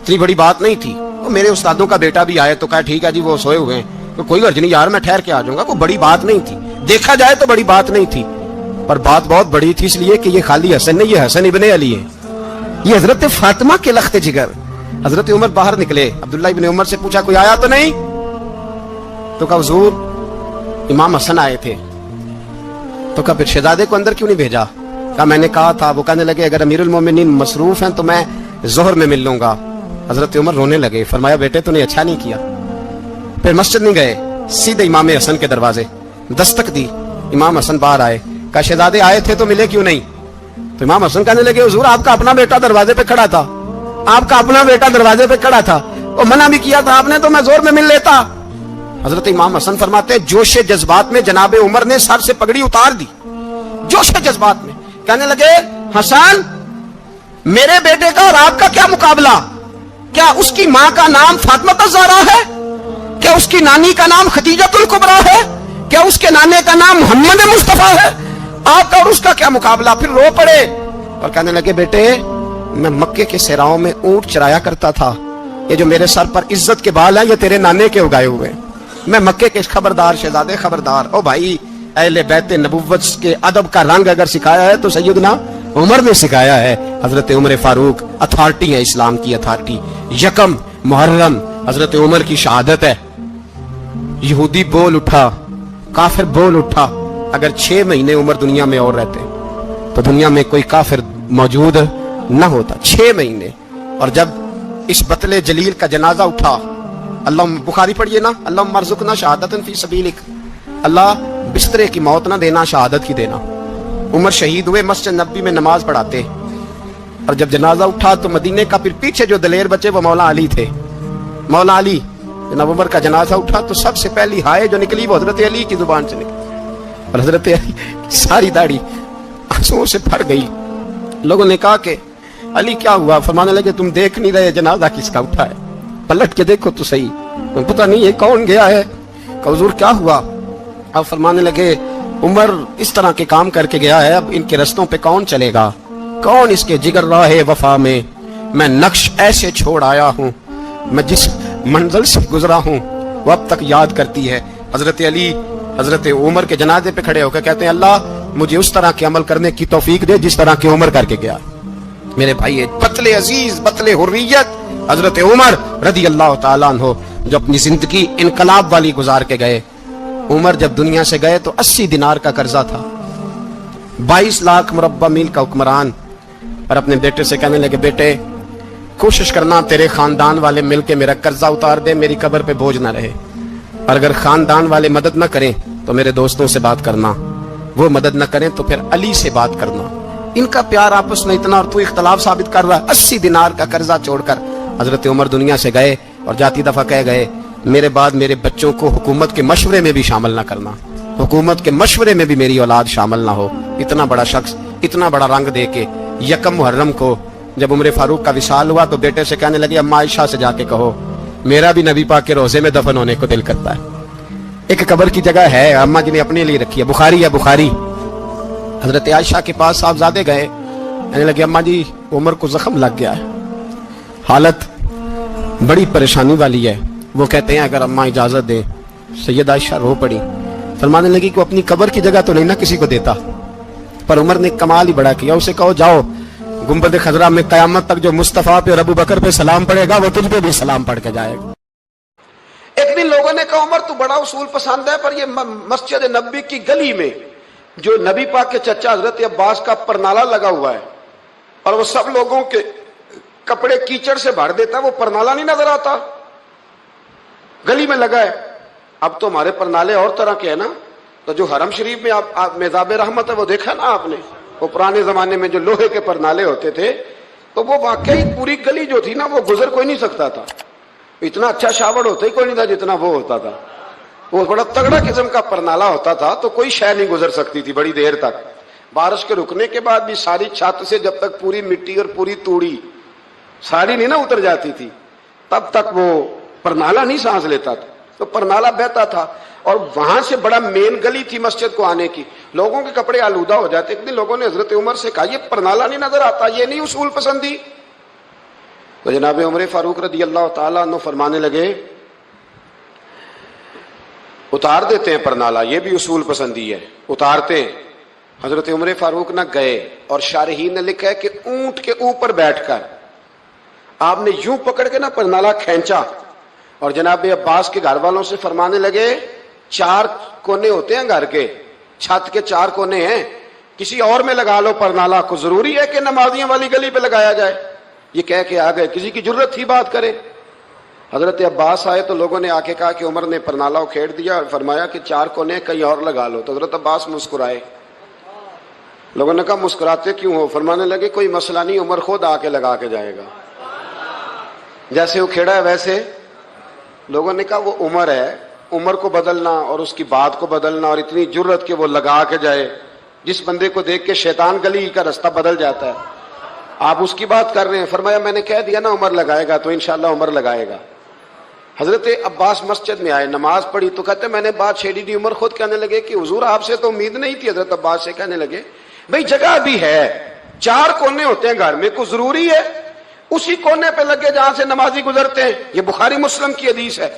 اتنی بڑی بات نہیں تھی۔ وہ میرے استادوں کا بیٹا بھی آئے تو کہا ٹھیک ہے جی وہ سوئے ہوئے ہیں، کوئی غرض نہیں یار میں ٹھہر کے آ جاؤں گا، کوئی بڑی بات نہیں تھی، دیکھا جائے تو بڑی بات نہیں تھی، پر بات بہت بڑی تھی، اس لیے کہ یہ خالی حسن نہیں، یہ حسن ابن علی ہے، یہ حضرت فاطمہ کے لخت جگر۔ حضرت عمر باہر نکلے، عبداللہ ابن عمر سے پوچھا کوئی آیا تو نہیں؟ تو کہا حضور امام حسن آئے تھے۔ تو کہا پھر شہزادے کو اندر کیوں نہیں بھیجا؟ کہا میں نے کہا تھا۔ وہ کہنے لگے اگر امیر المومنین مصروف ہیں تو میں ظہر میں مل لوں گا۔ حضرت عمر رونے لگے، فرمایا بیٹے تو نے اچھا نہیں کیا۔ پھر مسجد نہیں گئے، سیدھے امام حسن کے دروازے دستک دی، امام حسن باہر آئے، کہا شہزادے آئے تھے تو ملے کیوں نہیں؟ تو امام حسن کہنے لگے حضور آپ کا اپنا بیٹا دروازے پہ کھڑا تھا، آپ کا اپنا بیٹا دروازے پہ کھڑا تھا، وہ منع بھی کیا تھا آپ نے تو میں زور میں مل لیتا۔ حضرت امام حسن فرماتے جوش جذبات میں جناب عمر نے سر سے پگڑی اتار دی، جوش جذبات میں کہنے لگے حسن میرے بیٹے کا اور آپ کا کیا مقابلہ؟ کیا اس کی ماں کا نام فاطمہ الزہرا ہے؟ کیا اس کی نانی کا نام خدیجۃ الکبریٰ ہے؟ کیا اس کے نانے کا نام محمد مصطفیٰ ہے؟ آپ کا اور اس کا کیا مقابلہ؟ پھر رو پڑے اور کہنے لگے بیٹے میں مکے کے صحراؤں میں اونٹ چرایا کرتا تھا، یہ جو میرے سر پر عزت کے بال ہیں یہ تیرے نانے کے اگائے ہوئے ہیں، میں مکے کے خبردار شہزادے خبردار۔ او بھائی اہل بیت نبوت کے ادب کا رنگ اگر سکھایا ہے تو سیدنا عمر نے سکھایا ہے۔ حضرت عمر فاروق اتھارٹی ہے، اسلام کی اتھارٹی۔ یکم محرم حضرت عمر کی شہادت ہے، یہودی بول اٹھا، کافر بول اٹھا، اگر 6 مہینے عمر دنیا میں اور رہتے تو دنیا میں کوئی کافر موجود نہ ہوتا، 6 مہینے۔ اور جب اس بطل جلیل کا جنازہ اٹھا، اللہ بخاری پڑھیے نا، اللہ مرزقنا شہادت فی سبیلک، اللہ بسترے کی موت نہ دینا، شہادت کی دینا۔ عمر شہید ہوئے، مسجد نبی میں نماز پڑھاتے، اور جب جنازہ اٹھا تو مدینے کا پھر پیچھے جو دلیر بچے وہ مولا علی تھے، مولا علی۔ جناب عمر کا جنازہ اٹھا تو سب سے پہلی ہائے جو نکلی وہ حضرت علی کی زبان سے نکلی، اور حضرت علی ساری داڑھی آنسوؤں سے بھر گئی۔ لوگوں نے کہا کہ علی کیا ہوا؟ فرمانے لگے تم دیکھ نہیں رہے جنازہ کس کا اٹھا ہے، پلٹ کے دیکھو تو صحیح، پتہ نہیں یہ کون گیا ہے۔ کہ حضور کیا ہوا؟ اب فرمانے لگے عمر اس طرح کے کام کر کے گیا ہے، اب ان کے رستوں پہ کون چلے گا؟ کون اس کے جگر راہ وفا میں میں نقش ایسے چھوڑ آیا ہوں، میں جس منزل سے گزرا ہوں وہ اب تک یاد کرتی ہے۔ حضرت علی حضرت عمر کے جنازے پہ کھڑے ہو کے کہتے ہیں اللہ مجھے اس طرح کے عمل کرنے کی توفیق دے جس طرح کی عمر کر کے گیا. میرے بھائی بطل عزیز بطل حریت حضرت عمر رضی اللہ تعالیٰ عنہ جو اپنی زندگی انقلاب والی گزار کے گئے. عمر جب دنیا سے گئے تو 80 دینار کا قرضہ تھا. 22 لاکھ مربع میل کا حکمران. اور اپنے بیٹے سے کہنے لگے بیٹے کوشش کرنا تیرے خاندان والے مل کے میرا قرضہ اتار دے, میری قبر پہ بوجھ نہ رہے. اور اگر خاندان والے مدد نہ کریں تو میرے دوستوں سے بات کرنا, وہ مدد نہ کریں تو پھر علی سے بات کرنا. ان کا پیار آپس میں اتنا اور تو اختلاف ثابت کر رہا ہے. 80 دینار کا قرضہ چھوڑ کر حضرت عمر دنیا سے گئے اور جاتی دفعہ کہہ گئے میرے بعد میرے بچوں کو حکومت کے مشورے میں بھی شامل نہ کرنا, حکومت کے مشورے میں بھی میری اولاد شامل نہ ہو. اتنا بڑا شخص اتنا بڑا رنگ دے کے یکم محرم کو جب عمر فاروق کا وصال ہوا تو بیٹے سے کہنے لگے اما عائشہ سے جا کے کہو میرا بھی نبی پاک کے روزے میں دفن ہونے کو دل کرتا ہے. ایک قبر کی جگہ ہے اما جی نے اپنے لیے رکھی ہے, بخاری ہے بخاری. حضرت عائشہ کے پاس صاحبزادے گئے, کہنے لگے اما جی عمر کو زخم لگ گیا ہے, حالت بڑی پریشانی والی ہے. وہ کہتے ہیں اگر اما اجازت دے. سید عائشہ رو پڑی, فرمانے لگی کہ اپنی قبر کی جگہ تو نہیں نہ کسی کو دیتا. پر عمر نے کمال ہی بڑا کیا, اسے کہو جاؤ گنبد خضرا میں قیامت تک جو مصطفیٰ پہ اور ابو بکر پہ سلام پڑے گا وہ تجھ پہ بھی سلام پڑھ کے جائے گا. ایک دن لوگوں نے کہا عمر تو بڑا اصول پسند ہے پر یہ مسجد نبی کی گلی میں جو نبی پاک کے چچا حضرت عباس کا پرنالہ لگا ہوا ہے اور وہ سب لوگوں کے کپڑے کیچڑ سے بھر دیتا ہے, وہ پرنالہ نہیں نظر آتا گلی میں لگا ہے. اب تو ہمارے پرنالے اور طرح کے ہیں نا, تو جو حرم شریف میں آپ میزاب رحمت ہے وہ دیکھا نا آپ نے, وہ پرانے زمانے میں جو لوہے کے پرنالے ہوتے تھے تو وہ واقعی پوری گلی جو تھی نا وہ گزر کوئی نہیں سکتا تھا. اتنا اچھا شاور ہوتا ہی کوئی نہیں تھا جتنا وہ ہوتا تھا. وہ بڑا تگڑا قسم کا پرنالہ ہوتا تھا تو کوئی شے نہیں گزر سکتی تھی بڑی دیر تک. بارش کے رکنے کے بعد بھی ساری چھت سے جب تک پوری مٹی اور پوری توڑی ساری نہیں نا اتر جاتی تھی تب تک وہ پرنالہ نہیں سانس لیتا تھا, تو پرنالہ بہتا تھا. اور وہاں سے بڑا مین گلی تھی مسجد کو آنے کی, لوگوں کے کپڑے آلودہ ہو جاتے. ایک دن لوگوں نے حضرت عمر سے کہا یہ پرنالہ نہیں نظر آتا, یہ نہیں اصول پسندی. تو جناب عمر فاروق رضی اللہ تعالیٰ عنہ فرمانے لگے اتار دیتے ہیں پرنالہ, یہ بھی اصول پسندی ہے, اتارتے ہیں. حضرت عمر فاروق نہ گئے اور شارحین نے لکھا ہے کہ اونٹ کے اوپر بیٹھ کر آپ نے یوں پکڑ کے نا پرنالہ کھینچا اور جناب عباس کے گھر والوں سے فرمانے لگے 4 کونے ہوتے ہیں گھر کے, چھت کے 4 کونے ہیں, کسی اور میں لگا لو پرنالہ کو, ضروری ہے کہ نمازیوں والی گلی پہ لگایا جائے. یہ کہہ کے آ گئے, کسی کی جرت تھی بات کرے. حضرت عباس آئے تو لوگوں نے آ کے کہا کہ عمر نے پرنالہ کھیڑ دیا اور فرمایا کہ 4 کونے کہیں اور لگا لو. تو حضرت عباس مسکرائے. لوگوں نے کہا مسکراتے کیوں ہو؟ فرمانے لگے کوئی مسئلہ نہیں, عمر خود آ کے لگا کے جائے گا. جیسے وہ کھیڑا ہے ویسے. لوگوں نے کہا وہ عمر ہے, عمر کو بدلنا اور اس کی بات کو بدلنا اور اتنی جرت کہ وہ لگا کے جائے, جس بندے کو دیکھ کے شیطان گلی کا رستہ بدل جاتا ہے, آپ اس کی بات کر رہے ہیں. فرمایا میں نے کہہ دیا نا عمر لگائے گا, تو انشاءاللہ عمر لگائے گا. حضرت عباس مسجد میں آئے, نماز پڑھی تو کہتے میں نے بات چھیڑی دی. عمر خود کہنے لگے کہ حضور آپ سے تو امید نہیں تھی. حضرت عباس سے کہنے لگے بھئی جگہ بھی ہے, 4 کونے ہوتے ہیں گھر میں, کو ضروری ہے اسی کونے پہ لگے جہاں سے نمازی گزرتے ہیں. یہ بخاری مسلم کی حدیث ہے.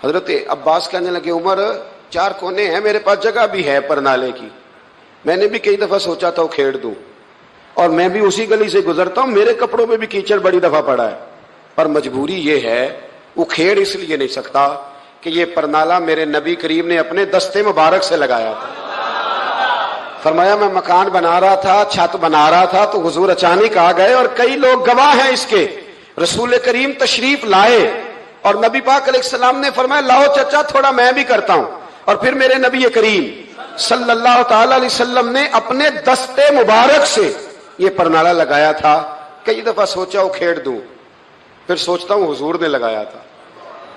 حضرت عباس کہنے لگے عمر 4 کونے ہیں, میرے پاس جگہ بھی ہے پرنالے کی, میں نے بھی کئی دفعہ سوچا تھا وہ کھیڑ دوں, اور میں بھی اسی گلی سے گزرتا ہوں, میرے کپڑوں پہ بھی کیچڑ بڑی دفعہ پڑا ہے, پر مجبوری یہ ہے وہ کھیڑ اس لیے نہیں سکتا کہ یہ پرنالہ میرے نبی کریم نے اپنے دستے مبارک سے لگایا تھا. فرمایا میں مکان بنا رہا تھا, چھت بنا رہا تھا, تو حضور اچانک آ گئے, اور کئی لوگ گواہ ہیں اس کے. رسول کریم تشریف لائے اور نبی پاک علیہ السلام نے فرمایا لاؤ چچا تھوڑا میں بھی کرتا ہوں, اور پھر میرے نبی کریم صلی اللہ تعالی علیہ وسلم نے اپنے دستے مبارک سے یہ پرنالہ لگایا تھا. کئی دفعہ سوچا وہ کھیڑ دوں, پھر سوچتا ہوں حضور نے لگایا تھا.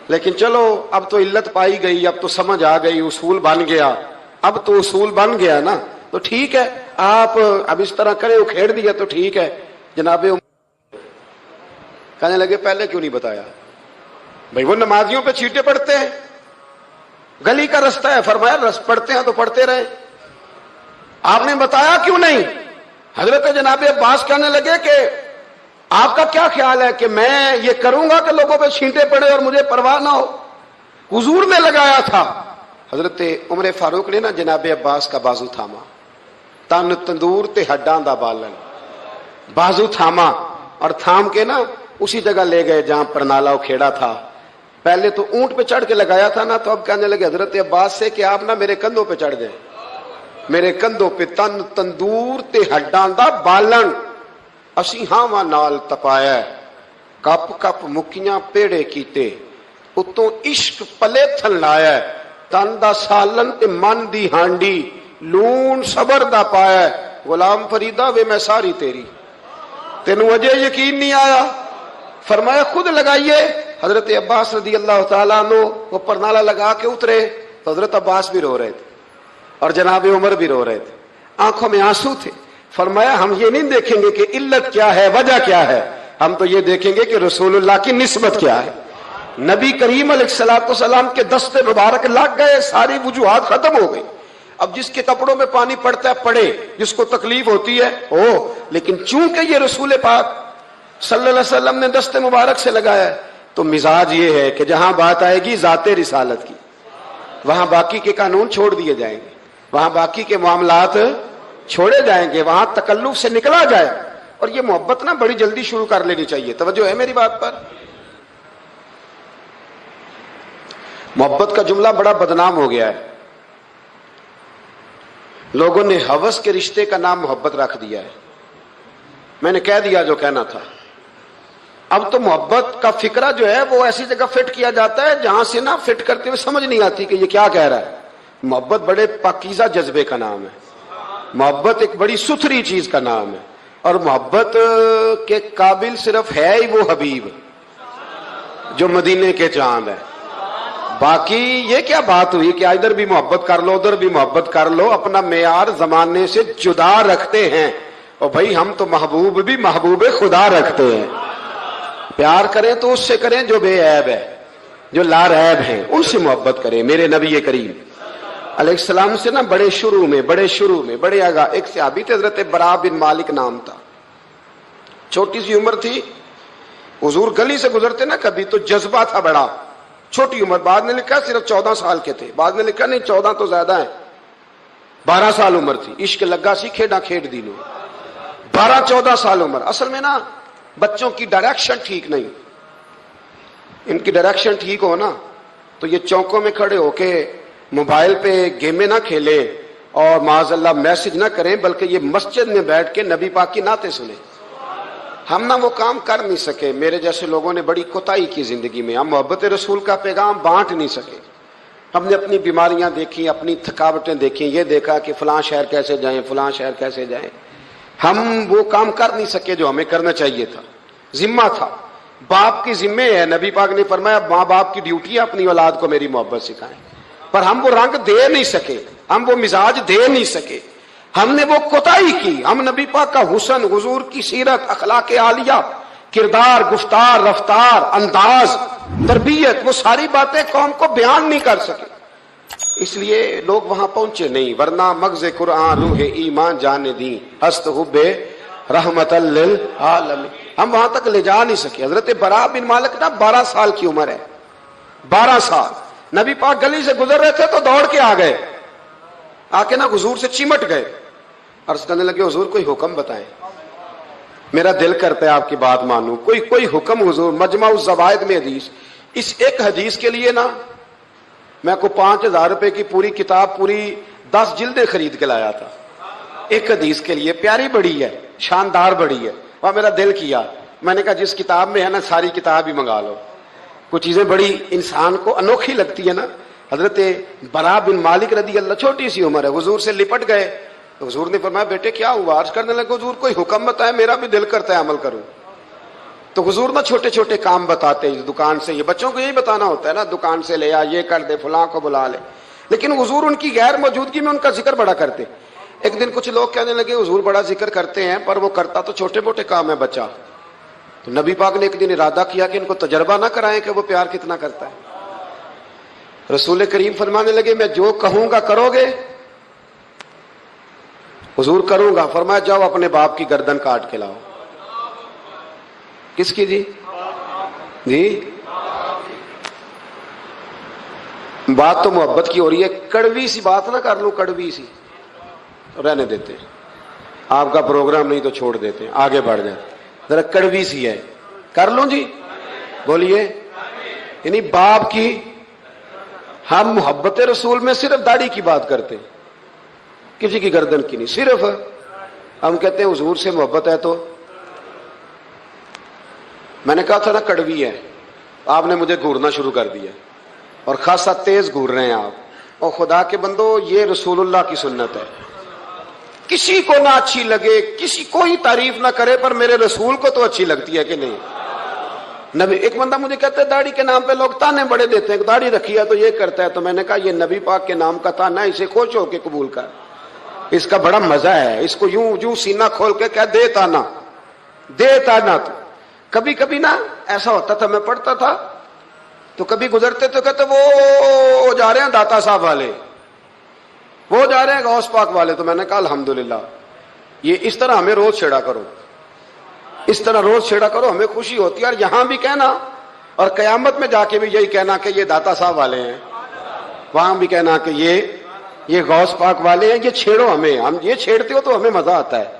لیکن چلو اب تو علت پائی گئی, اب تو سمجھ آ گئی, اصول بن گیا. اب تو اصول بن گیا نا, تو ٹھیک ہے آپ اب اس طرح کرے, وہ کھیڑ دیا تو ٹھیک ہے. جناب کہنے لگے پہلے کیوں نہیں بتایا؟ بھئی وہ نمازیوں پہ چیٹے پڑتے ہیں, گلی کا رستہ ہے. فرمایا پڑھتے ہیں تو پڑھتے رہے, آپ نے بتایا کیوں نہیں؟ حضرت جناب عباس کہنے لگے کہ آپ کا کیا خیال ہے کہ میں یہ کروں گا کہ لوگوں پہ چھینٹے پڑے اور مجھے پرواہ نہ ہو؟ حضور نے لگایا تھا. حضرت عمر فاروق نے نا جناب عباس کا بازو تھاما، تن تندور تے ہڈاں دا بالن، بازو تھاما اور تھام کے نا اسی جگہ لے گئے جہاں پرنالا و کھیڑا تھا. پہلے تو اونٹ پہ چڑھ کے لگایا تھا نا، تو اب کہنے لگے حضرت عباس سے کہ آپ نا میرے کندھوں پہ چڑھ جائیں، میرے کندھوں پہ تن تندور تے ہڈاں دا بالن، اسی ہاواں نال تپایا، کپ کپ مکیاں پیڑے کیتے، اتوں عشق پلے تھن لایا، تن دا سالن تے من دی ہانڈی، لون صبر دا پایا، غلام فریدا وے میں ساری تیری. تینوں اجے یقین نہیں آیا؟ فرمایا خود لگائیے. حضرت عباس رضی اللہ تعالیٰ عنہ وہ پرنالا لگا کے اترے تو حضرت عباس بھی رو رہے تھے اور جناب عمر بھی رو رہے تھے، آنکھوں میں آنسو تھے. فرمایا ہم یہ نہیں دیکھیں گے کہ علت کیا ہے، وجہ کیا ہے، ہم تو یہ دیکھیں گے کہ رسول اللہ کی نسبت کیا ہے. نبی کریم علیہ الصلوۃ والسلام کے دست مبارک لگ گئے، ساری وجوہات ختم ہو گئی. اب جس کے کپڑوں میں پانی پڑتا ہے پڑے، جس کو تکلیف ہوتی ہے ہو، لیکن چونکہ یہ رسول پاک صلی اللہ علیہ وسلم نے دست مبارک سے لگایا ہے تو مزاج یہ ہے کہ جہاں بات آئے گی ذات رسالت کی، وہاں باقی کے قانون چھوڑ دیے جائیں گے، وہاں باقی کے معاملات چھوڑے جائیں گے، وہاں تکلف سے نکلا جائے. اور یہ محبت نا بڑی جلدی شروع کر لینی چاہیے. توجہ ہے میری بات پر؟ محبت کا جملہ بڑا بدنام ہو گیا ہے، لوگوں نے ہوس کے رشتے کا نام محبت رکھ دیا ہے. میں نے کہہ دیا جو کہنا تھا. اب تو محبت کا فکرہ جو ہے وہ ایسی جگہ فٹ کیا جاتا ہے جہاں سے نا فٹ کرتے ہوئے سمجھ نہیں آتی کہ یہ کیا کہہ رہا ہے. محبت بڑے پاکیزہ جذبے کا نام ہے، محبت ایک بڑی ستھری چیز کا نام ہے، اور محبت کے قابل صرف ہے ہی وہ حبیب جو مدینے کے چاند ہے. باقی یہ کیا بات ہوئی کہ ادھر بھی محبت کر لو ادھر بھی محبت کر لو، اپنا معیار زمانے سے جدا رکھتے ہیں. اور بھائی ہم تو محبوب بھی محبوب خدا رکھتے ہیں. پیار کریں تو اس سے کریں جو بے عیب ہے، جو لا ریب ہیں، ان سے محبت کریں. میرے نبی کریم علیہ السلام سے نا بڑے شروع میں بڑے آگاہ ایک صحابی تھے، حضرت برا بن مالک نام تھا. چھوٹی سی عمر تھی، حضور گلی سے گزرتے نا کبھی تو جذبہ تھا بڑا. چھوٹی عمر، بعد نے لکھا صرف 14 سال کے تھے، بعد نے لکھا نہیں 14 تو زیادہ ہیں، 12 سال عمر تھی. عشق لگا سی کھیڈا کھیڈ دی نو، 12-14 سال عمر. اصل میں نا بچوں کی ڈائریکشن ٹھیک نہیں، ان کی ڈائریکشن ٹھیک ہو نا تو یہ چوکوں میں کھڑے ہو کے موبائل پہ گیمیں نہ کھیلیں اور معاذ اللہ میسج نہ کریں، بلکہ یہ مسجد میں بیٹھ کے نبی پاک کی نعتیں سنیں. ہم نہ وہ کام کر نہیں سکے، میرے جیسے لوگوں نے بڑی کوتاہی کی زندگی میں. ہم محبت رسول کا پیغام بانٹ نہیں سکے. ہم نے اپنی بیماریاں دیکھی، اپنی تھکاوٹیں دیکھی، یہ دیکھا کہ فلاں شہر کیسے جائیں فلاں شہر کیسے جائیں. ہم وہ کام کر نہیں سکے جو ہمیں کرنا چاہیے تھا. ذمہ تھا، باپ کی ذمہ ہے. نبی پاک نے فرمایا ماں باپ کی ڈیوٹی ہے اپنی اولاد کو میری محبت سکھائیں. پر ہم وہ رنگ دے نہیں سکے، ہم وہ مزاج دے نہیں سکے، ہم نے وہ کوتاہی کی. ہم نبی پاک کا حسن، حضور کی سیرت، اخلاق عالیہ، کردار، گفتار، رفتار، انداز، تربیت، وہ ساری باتیں قوم کو بیان نہیں کر سکے. اس لیے لوگ وہاں پہنچے نہیں، ورنہ مغز قرآن روح ایمان جانے دی ہست حب رحمت للعالمین. ہم وہاں تک لے جا نہیں سکے. حضرت برا بن مالک نا 12 سال کی عمر ہے، 12 سال. نبی پاک گلی سے گزر رہے تھے تو دوڑ کے آ گئے، آ کے نا حضور سے چمٹ گئے. عرض کرنے لگے حضور کوئی حکم بتائیں، میرا دل کرتا ہے آپ کی بات مانوں. کوئی حکم حضور. مجمع الزوائد میں حدیث، اس ایک حدیث کے لیے نا میں کو 5000 روپے کی پوری کتاب، پوری 10 جلدیں خرید کے لایا تھا ایک حدیث کے لیے. پیاری بڑی ہے، شاندار بڑی ہے. اور میرا دل کیا، میں نے کہا جس کتاب میں ہے نا ساری کتاب ہی منگا لو. کچھ چیزیں بڑی انسان کو انوکھی لگتی ہے نا. حضرت برا بن مالک رضی اللہ، چھوٹی سی عمر ہے، حضور سے لپٹ گئے. حضور نے فرمایا بیٹے کیا ہوا؟ عرض کرنے لگے حضور کوئی حکم بتائے، میرا بھی دل کرتا ہے عمل کروں. تو حضور نا چھوٹے چھوٹے کام بتاتے ہیں. دکان سے، یہ بچوں کو یہی بتانا ہوتا ہے نا، دکان سے لے آ، یہ کر دے، فلاں کو بلا لے. لیکن حضور ان کی غیر موجودگی میں ان کا ذکر بڑا کرتے. ایک دن کچھ لوگ کہنے لگے حضور بڑا ذکر کرتے ہیں پر وہ کرتا تو چھوٹے موٹے کام ہے بچہ. تو نبی پاک نے ایک دن ارادہ کیا کہ ان کو تجربہ نہ کرائیں کہ وہ پیار کتنا کرتا ہے. رسول کریم فرمانے لگے میں جو کہوں گا کرو گے؟ حضور کروں گا. فرمایا جاؤ اپنے باپ کی گردن کاٹ کے لاؤ. کس کی جی؟ بات تو محبت کی ہو رہی ہے، کڑوی سی بات نہ کر لوں، کڑوی سی رہنے دیتے، آپ کا پروگرام نہیں تو چھوڑ دیتے، آگے بڑھ جاتے، ذرا کڑوی سی ہے، کر لوں جی، بولیے۔ یعنی باپ کی، ہم محبت رسول میں صرف داڑھی کی بات کرتے ہیں، کسی کی گردن کی نہیں، صرف ہم کہتے ہیں حضور سے محبت ہے تو میں نے کہا تھا نا کڑوی ہے، آپ نے مجھے گھورنا شروع کر دیا اور خاصا تیز گھور رہے ہیں آپ، اور خدا کے بندو یہ رسول اللہ کی سنت ہے، کسی کو نہ اچھی لگے، کسی کوئی تعریف نہ کرے، پر میرے رسول کو تو اچھی لگتی ہے کہ نہیں؟ نبی، ایک بندہ مجھے کہتا ہے داڑھی کے نام پہ لوگ تانے بڑے دیتے ہیں، داڑھی رکھی ہے تو یہ کرتا ہے، تو میں نے کہا یہ نبی پاک کے نام کا تانا ہے، اسے خوش ہو کے قبول کر، اس کا بڑا مزہ ہے، اس کو یوں یوں سینہ کھول کے کہہ دے تانا، دے تانا۔ تو کبھی کبھی نا ایسا ہوتا تھا، میں پڑھتا تھا تو کبھی گزرتے تو کہتے وہ جا رہے ہیں داتا صاحب والے، وہ جا رہے ہیں غوث پاک والے، تو میں نے کہا الحمدللہ، یہ اس طرح ہمیں روز چھیڑا کرو، اس طرح روز چھیڑا کرو، ہمیں خوشی ہوتی ہے، اور یہاں بھی کہنا اور قیامت میں جا کے بھی یہی کہنا کہ یہ داتا صاحب والے ہیں، وہاں بھی کہنا کہ یہ غوث پاک والے ہیں، یہ چھیڑو ہمیں، ہم یہ چھیڑتے ہو تو ہمیں مزہ آتا ہے،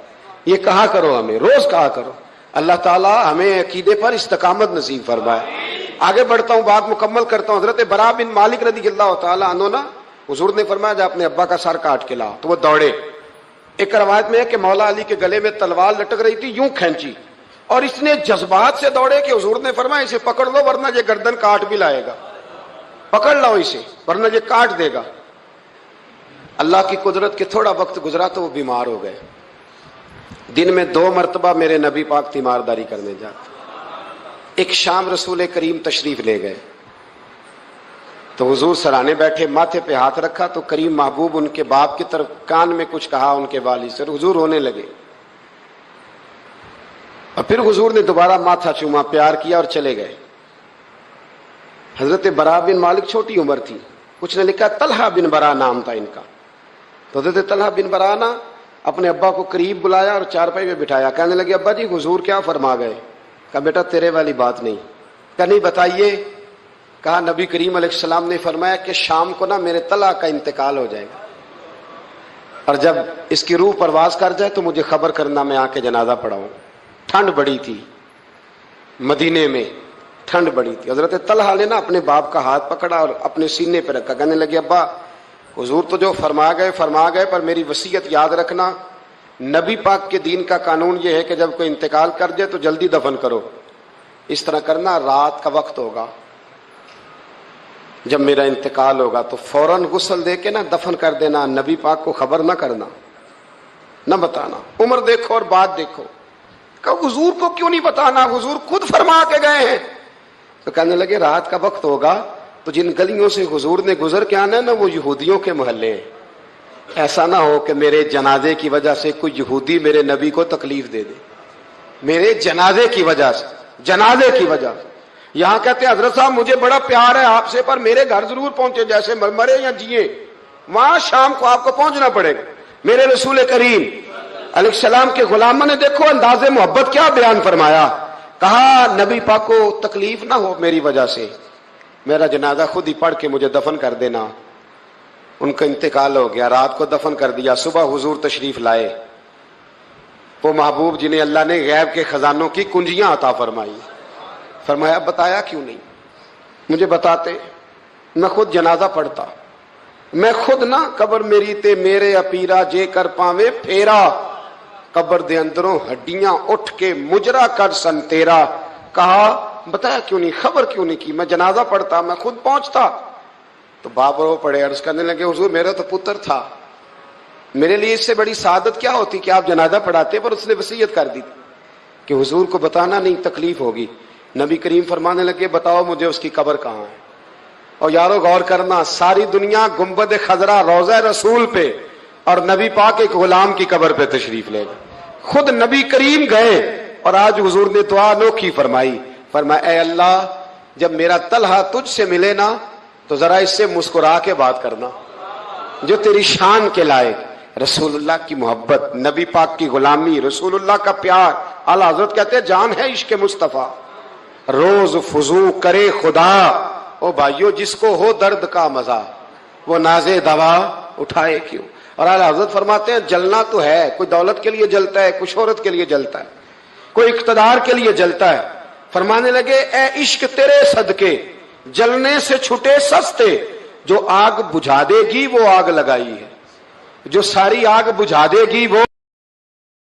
یہ کہا کرو، ہمیں روز کہا کرو۔ اللہ تعالیٰ ہمیں عقیدے پر استقامت نصیب فرمائے۔ آگے بڑھتا ہوں، بات مکمل کرتا ہوں۔ حضرت برا بن مالک رضی اللہ تعالیٰ عنہ نا، حضور نے فرمایا جا اپنے ابا کا سر کاٹ کے لا، تو وہ دوڑے۔ ایک روایت میں ہے کہ مولا علی کے گلے میں تلوار لٹک رہی تھی، یوں کھینچی، اور اس نے جذبات سے دوڑے کہ حضور نے فرمایا اسے پکڑ لو ورنہ یہ گردن کاٹ بھی لائے گا، پکڑ لو اسے ورنہ یہ کاٹ دے گا۔ اللہ کی قدرت کے تھوڑا وقت گزرا تو وہ بیمار ہو گئے۔ دن میں 2 مرتبہ میرے نبی پاک تیمارداری کرنے جاتے۔ ایک شام رسول کریم تشریف لے گئے تو حضور سرانے بیٹھے، ماتھے پہ ہاتھ رکھا تو کریم محبوب ان کے باپ کی طرف کان میں کچھ کہا ان کے والد سے، حضور رونے لگے، اور پھر حضور نے دوبارہ ماتھا چوما، پیار کیا اور چلے گئے۔ حضرت برا بن مالک چھوٹی عمر تھی، کچھ نے لکھا طلحہ بن برا نام تھا ان کا، تو حضرت طلحہ بن برا نا اپنے ابا کو قریب بلایا اور چارپائی میں بٹھایا، کہنے لگے ابا جی حضور کیا فرما گئے؟ کہا بیٹا تیرے والی بات نہیں۔ کہا نہیں بتائیے۔ کہا نبی کریم علیہ السلام نے فرمایا کہ شام کو نا میرے طلحہ کا انتقال ہو جائے گا، اور جب اس کی روح پرواز کر جائے تو مجھے خبر کرنا، میں آ کے جنازہ پڑھاؤں۔ ٹھنڈ بڑی تھی مدینے میں، ٹھنڈ بڑی تھی۔ حضرت طلحہ نے نا اپنے باپ کا ہاتھ پکڑا اور اپنے سینے پہ رکھا، کہنے لگے ابا حضور تو جو فرما گئے، پر میری وصیت یاد رکھنا، نبی پاک کے دین کا قانون یہ ہے کہ جب کوئی انتقال کر جائے تو جلدی دفن کرو، اس طرح کرنا رات کا وقت ہوگا، جب میرا انتقال ہوگا تو فوراً غسل دے کے نا دفن کر دینا، نبی پاک کو خبر نہ کرنا، نہ بتانا۔ عمر دیکھو اور بات دیکھو، کہ حضور کو کیوں نہیں بتانا، حضور خود فرما کے گئے ہیں۔ تو کہنے لگے رات کا وقت ہوگا تو جن گلیوں سے حضور نے گزر کے آنا ہے نا وہ یہودیوں کے محلے ہیں، ایسا نہ ہو کہ میرے جنازے کی وجہ سے کوئی یہودی میرے نبی کو تکلیف دے دے، میرے جنازے کی وجہ سے، جنازے کی وجہ سے۔ یہاں کہتے ہیں حضرت صاحب مجھے بڑا پیار ہے آپ سے، پر میرے گھر ضرور پہنچے، جیسے مرے یا جیے، وہاں شام کو آپ کو پہنچنا پڑے گا۔ میرے رسول کریم علیہ السلام کے غلاموں نے دیکھو انداز محبت کیا بیان فرمایا، کہا نبی پاک کو تکلیف نہ ہو میری وجہ سے، میرا جنازہ خود ہی پڑھ کے مجھے دفن کر دینا۔ ان کا انتقال ہو گیا، رات کو دفن کر دیا، صبح حضور تشریف لائے، وہ محبوب جنہیں اللہ نے غیب کے خزانوں کی کنجیاں عطا فرمائی۔ فرمایا بتایا کیوں نہیں، مجھے بتاتے، میں خود جنازہ پڑھتا، میں خود نہ قبر میری تے میرے اپیرا جے کر پاوے پھیرا، قبر دے اندروں ہڈیاں اٹھ کے مجرا کر سن تیرا۔ کہا بتایا کیوں نہیں، خبر کیوں نہیں کی، میں جنازہ پڑھتا، میں خود پہنچتا۔ تو باپ رو پڑے، عرض کرنے لگے حضور میرا تو پتر تھا، میرے لیے اس سے بڑی سعادت کیا ہوتی کہ آپ جنازہ پڑھاتے، پر اس نے وصیت کر دی کہ حضور کو بتانا نہیں، تکلیف ہوگی۔ نبی کریم فرمانے لگے بتاؤ مجھے اس کی قبر کہاں ہے۔ اور یارو غور کرنا، ساری دنیا گنبد خضرا روضہ رسول پہ، اور نبی پاک ایک غلام کی قبر پہ تشریف لے گئے، خود نبی کریم گئے، اور آج حضور نے دعا انوکھی فرمائی، فرمایا اے اللہ جب میرا طلحہ تجھ سے ملے نا تو ذرا اس سے مسکرا کے بات کرنا جو تیری شان کے لائق۔ رسول اللہ کی محبت، نبی پاک کی غلامی، رسول اللہ کا پیار۔ اعلیٰ حضرت کہتے ہیں جان ہے عشق مصطفیٰ، روز فضو کرے خدا او بھائیو جس کو ہو درد کا مزہ وہ نازے دوا اٹھائے کیوں. اور اعلیٰ حضرت فرماتے ہیں جلنا تو ہے، کوئی دولت کے لیے جلتا ہے، کوئی شہرت کے لیے جلتا ہے، کوئی اقتدار کے لیے جلتا ہے. فرمانے لگے اے عشق تیرے صدقے جلنے سے چھٹے سستے، جو آگ بجھا دے گی وہ آگ لگائی ہے، جو ساری آگ بجھا دے گی وہ